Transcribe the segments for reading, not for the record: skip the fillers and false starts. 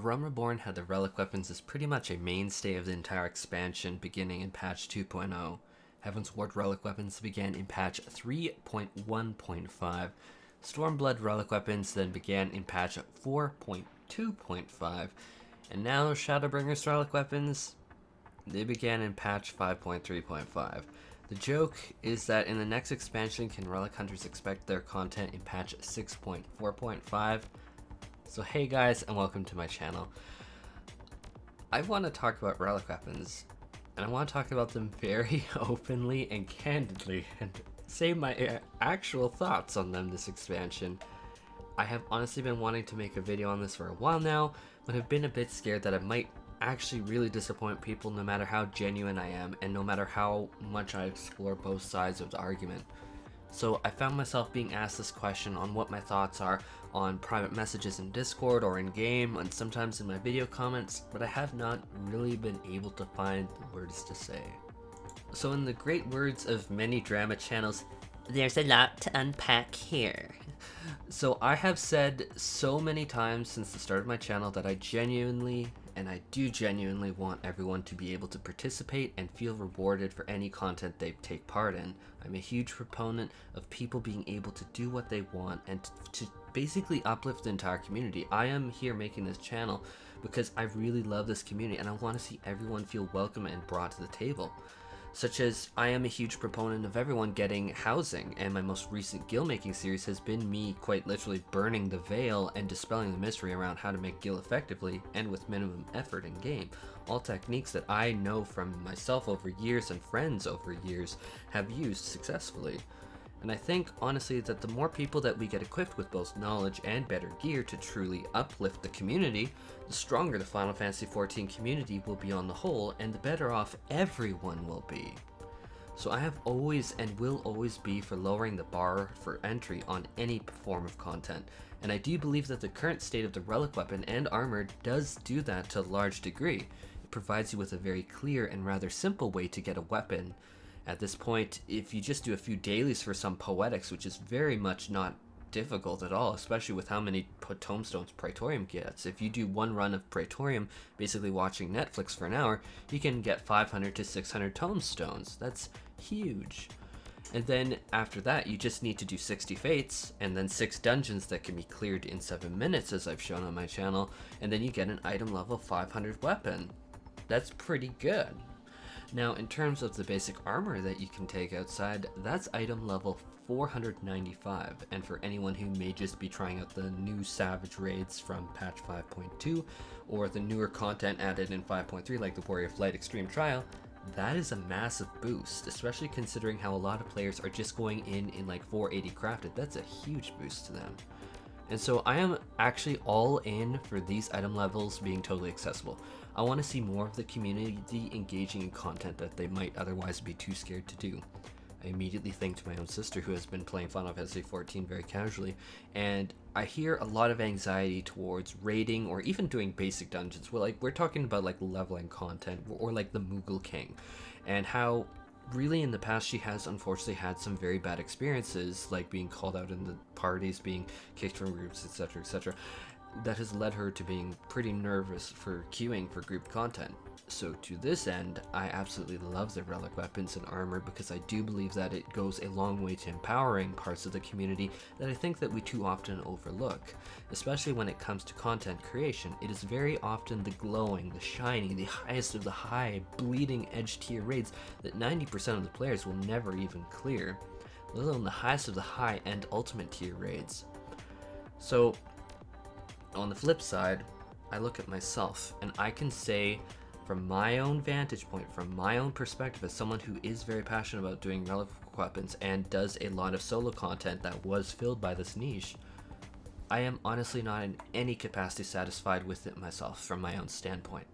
Realm Reborn had the relic weapons as pretty much a mainstay of the entire expansion beginning in patch 2.0. Heaven's Ward relic weapons began in patch 3.1.5. Stormblood relic weapons then began in patch 4.2.5. And now Shadowbringers relic weapons, they began in patch 5.3.5. The joke is that in the next expansion, can relic hunters expect their content in patch 6.4.5? So hey guys, and welcome to my channel. I want to talk about relic weapons, and I want to talk about them very openly and candidly, and say my actual thoughts on them this expansion. I have honestly been wanting to make a video on this for a while now, but have been a bit scared that I might actually really disappoint people no matter how genuine I am, and no matter how much I explore both sides of the argument. So I found myself being asked this question on what my thoughts are on private messages in Discord or in game, and sometimes in my video comments, but I have not really been able to find the words to say. So in the great words of many drama channels, there's a lot to unpack here. So I have said so many times since the start of my channel that I genuinely want everyone to be able to participate and feel rewarded for any content they take part in. I'm a huge proponent of people being able to do what they want and to basically uplift the entire community. I am here making this channel because I really love this community and I want to see everyone feel welcome and brought to the table. Such as, I am a huge proponent of everyone getting housing, and my most recent guild making series has been me quite literally burning the veil and dispelling the mystery around how to make guild effectively and with minimum effort in game. All techniques that I know from myself over years and friends over years have used successfully. And I think, honestly, that the more people that we get equipped with both knowledge and better gear to truly uplift the community, the stronger the Final Fantasy XIV community will be on the whole, and the better off everyone will be. So I have always and will always be for lowering the bar for entry on any form of content, and I do believe that the current state of the relic weapon and armor does do that to a large degree. It provides you with a very clear and rather simple way to get a weapon. At this point, if you just do a few dailies for some poetics, which is very much not difficult at all, especially with how many tomestones Praetorium gets. If you do one run of Praetorium, basically watching Netflix for an hour, you can get 500 to 600 tomestones. That's huge. And then after that, you just need to do 60 fates, and then 6 dungeons that can be cleared in 7 minutes, as I've shown on my channel, and then you get an item level 500 weapon. That's pretty good. Now, in terms of the basic armor that you can take outside, that's item level 495, and for anyone who may just be trying out the new Savage raids from patch 5.2, or the newer content added in 5.3 like the Warrior of Light Extreme Trial, that is a massive boost, especially considering how a lot of players are just going in like 480 crafted. That's a huge boost to them. And so I am actually all in for these item levels being totally accessible. I want to see more of the community engaging in content that they might otherwise be too scared to do. I immediately think to my own sister, who has been playing Final Fantasy XIV very casually, and I hear a lot of anxiety towards raiding or even doing basic dungeons. We're talking about like leveling content or like the Moogle King, and how really in the past she has unfortunately had some very bad experiences, like being called out in the parties, being kicked from groups, etc, etc. That has led her to being pretty nervous for queuing for group content. So to this end, I absolutely love the relic weapons and armor because I do believe that it goes a long way to empowering parts of the community that I think that we too often overlook. Especially when it comes to content creation, it is very often the glowing, the shiny, the highest of the high, bleeding edge tier raids that 90% of the players will never even clear, let alone the highest of the high and ultimate tier raids. So on the flip side, I look at myself and I can say from my own vantage point, from my own perspective as someone who is very passionate about doing relic weapons and does a lot of solo content that was filled by this niche, I am honestly not in any capacity satisfied with it myself from my own standpoint.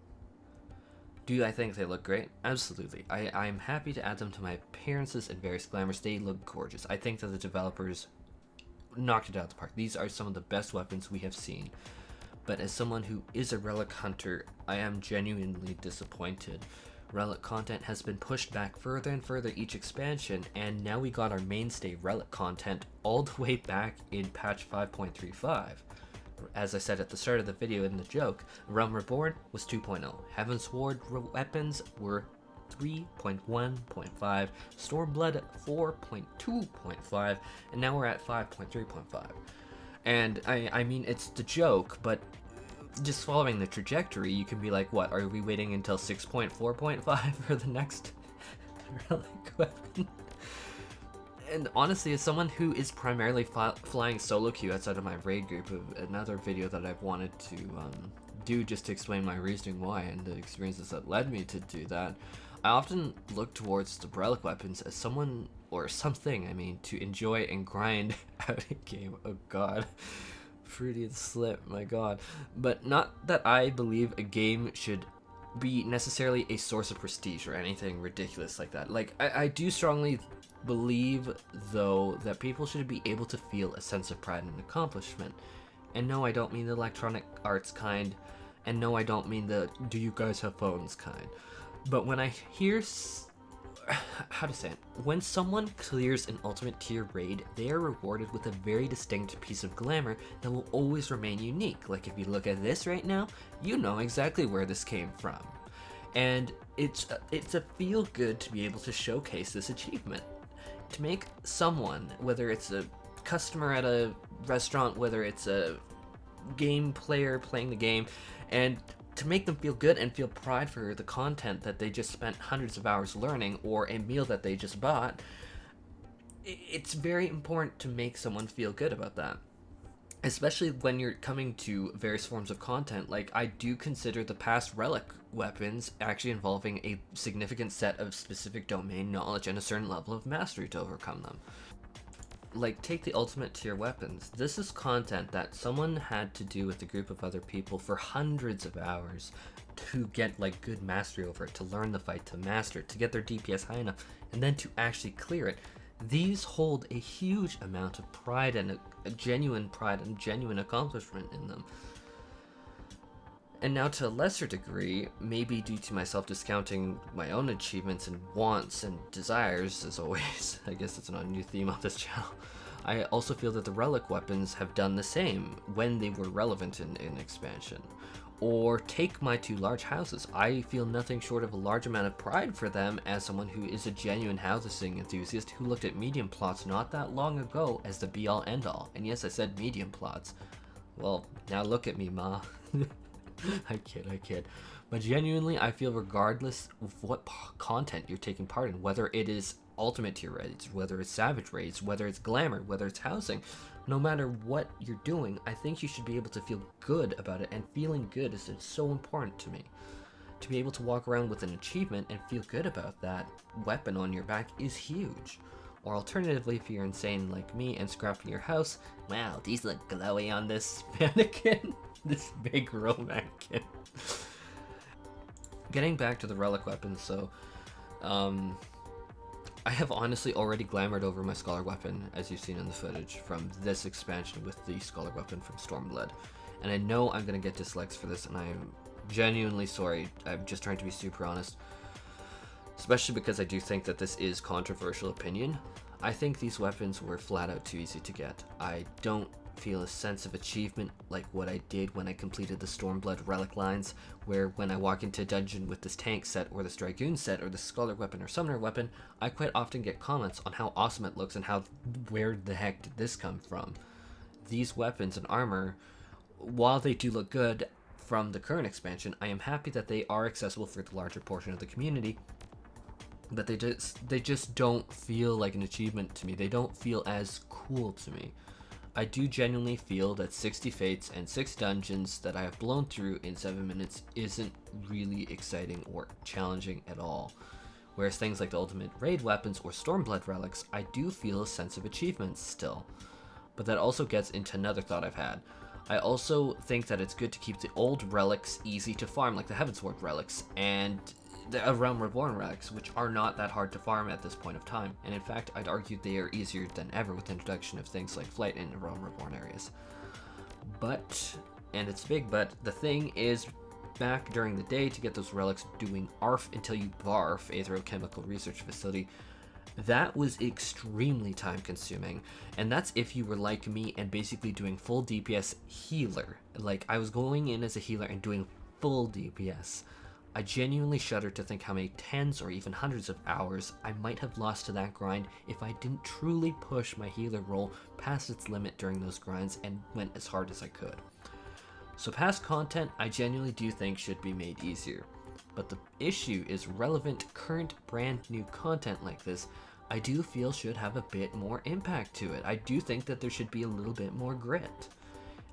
Do I think they look great? Absolutely. I am happy to add them to my appearances and various glamours. They look gorgeous. I think that the developers knocked it out of the park. These are some of the best weapons we have seen. But as someone who is a relic hunter, I am genuinely disappointed. Relic content has been pushed back further and further each expansion, and now we got our mainstay relic content all the way back in patch 5.35. as I said at the start of the video in the joke, Realm Reborn was 2.0. Heavensward weapons were 3.1.5, Stormblood 4.2.5, and now we're at 5.3.5. And I mean, it's the joke, but just following the trajectory, you can be like, what, are we waiting until 6.4.5 for the next relic weapon? And honestly, as someone who is primarily flying solo queue outside of my raid group, another video that I've wanted to do just to explain my reasoning why and the experiences that led me to do that, I often look towards the relic weapons as someone, or something, I mean, to enjoy and grind out a game. Oh god. Freudian slip, my god. But not that I believe a game should be necessarily a source of prestige or anything ridiculous like that. Like, I do strongly believe, though, that people should be able to feel a sense of pride and accomplishment. And no, I don't mean the Electronic Arts kind, and no, I don't mean the do you guys have phones kind. But when I hear, how to say it, when someone clears an ultimate tier raid, they are rewarded with a very distinct piece of glamour that will always remain unique. Like, if you look at this right now, you know exactly where this came from. And it's a feel good to be able to showcase this achievement. To make someone, whether it's a customer at a restaurant, whether it's a game player playing the game, and to make them feel good and feel pride for the content that they just spent hundreds of hours learning, or a meal that they just bought, it's very important to make someone feel good about that. Especially when you're coming to various forms of content. Like, I do consider the past relic weapons actually involving a significant set of specific domain knowledge and a certain level of mastery to overcome them. Like, take the ultimate tier weapons. This is content that someone had to do with a group of other people for hundreds of hours to get, like, good mastery over it, to learn the fight, to master it, to get their DPS high enough, and then to actually clear it. These hold a huge amount of pride and a genuine pride and genuine accomplishment in them. And now, to a lesser degree, maybe due to myself discounting my own achievements and wants and desires, as always, I guess it's not a new theme on this channel, I also feel that the relic weapons have done the same when they were relevant in expansion. Or take my two large houses. I feel nothing short of a large amount of pride for them as someone who is a genuine housing enthusiast who looked at medium plots not that long ago as the be-all end-all. And yes, I said medium plots. Well, now look at me, ma. I kid. But genuinely, I feel regardless of what content you're taking part in, whether it is ultimate tier raids, whether it's savage raids, whether it's glamour, whether it's housing, no matter what you're doing, I think you should be able to feel good about it, and feeling good is so important to me. To be able to walk around with an achievement and feel good about that weapon on your back is huge. Or alternatively, if you're insane like me and scrapping your house, wow, these look glowy on this mannequin. This big row mannequin. Getting back to the relic weapons, so I have honestly already glamored over my scholar weapon, as you've seen in the footage from this expansion with the scholar weapon from Stormblood. And I know I'm gonna get dislikes for this, and I am genuinely sorry. I'm just trying to be super honest. Especially because I do think that this is controversial opinion. I think these weapons were flat out too easy to get. I don't feel a sense of achievement like what I did when I completed the Stormblood relic lines, where when I walk into a dungeon with this tank set or this dragoon set or this scholar weapon or summoner weapon, I quite often get comments on how awesome it looks and how where the heck did this come from. These weapons and armor, while they do look good from the current expansion, I am happy that they are accessible for the larger portion of the community, but they just don't feel like an achievement to me. They don't feel as cool to me. I do genuinely feel that 60 fates and 6 dungeons that I have blown through in 7 minutes isn't really exciting or challenging at all. Whereas things like the ultimate raid weapons or Stormblood relics, I do feel a sense of achievement still. But that also gets into another thought I've had. I also think that it's good to keep the old relics easy to farm, like the Heavensward relics and the Realm Reborn relics, which are not that hard to farm at this point of time, and in fact I'd argue they are easier than ever with the introduction of things like flight in the Realm Reborn areas. But, and it's big but, the thing is, back during the day to get those relics doing ARF until you barf, Aetherochemical Research Facility, That was extremely time consuming, and that's if you were like me and basically doing full DPS healer. Like, I was going in as a healer and doing full DPS. I genuinely shudder to think how many tens or even hundreds of hours I might have lost to that grind if I didn't truly push my healer role past its limit during those grinds and went as hard as I could. So past content I genuinely do think should be made easier. But the issue is relevant current brand new content like this I do feel should have a bit more impact to it. I do think that there should be a little bit more grit.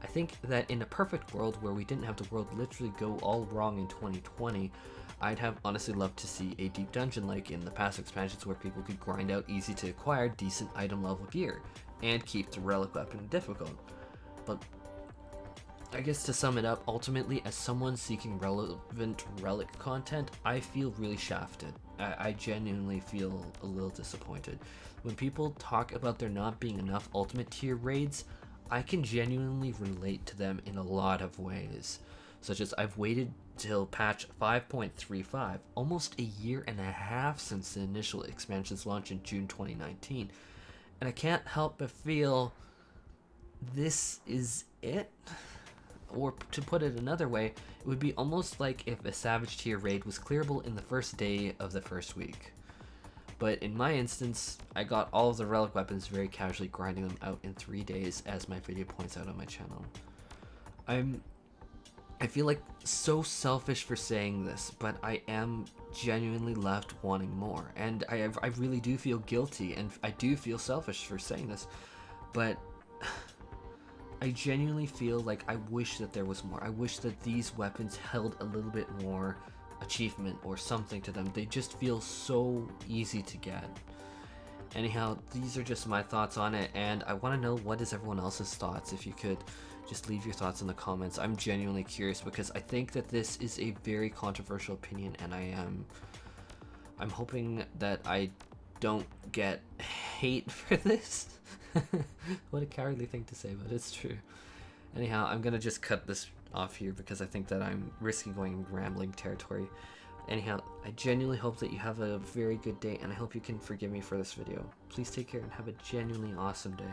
I think that in a perfect world where we didn't have the world literally go all wrong in 2020, I'd have honestly loved to see a deep dungeon like in the past expansions where people could grind out easy to acquire decent item level gear and keep the relic weapon difficult. But I guess to sum it up, ultimately, as someone seeking relevant relic content, I feel really shafted. I genuinely feel a little disappointed. When people talk about there not being enough ultimate tier raids, I can genuinely relate to them in a lot of ways. Such as I've waited till patch 5.35, almost a year and a half since the initial expansion's launch in June 2019. And I can't help but feel this is it? Or to put it another way, it would be almost like if a Savage tier raid was clearable in the first day of the first week. But in my instance, I got all of the relic weapons very casually, grinding them out in 3 days, as my video points out on my channel. I feel like so selfish for saying this, but I am genuinely left wanting more. And I really do feel guilty, and I do feel selfish for saying this, but I genuinely feel like I wish that there was more. I wish that these weapons held a little bit more achievement or something to them. They just feel so easy to get. Anyhow, these are just my thoughts on it, and I want to know what is everyone else's thoughts. If you could just leave your thoughts in the comments. I'm genuinely curious because I think that this is a very controversial opinion, and I'm hoping that I don't get hate for this. What a cowardly thing to say, but it's true. Anyhow, I'm gonna just cut this off here because I think that I'm risking going rambling territory. Anyhow, I genuinely hope that you have a very good day, and I hope you can forgive me for this video. Please take care and have a genuinely awesome day.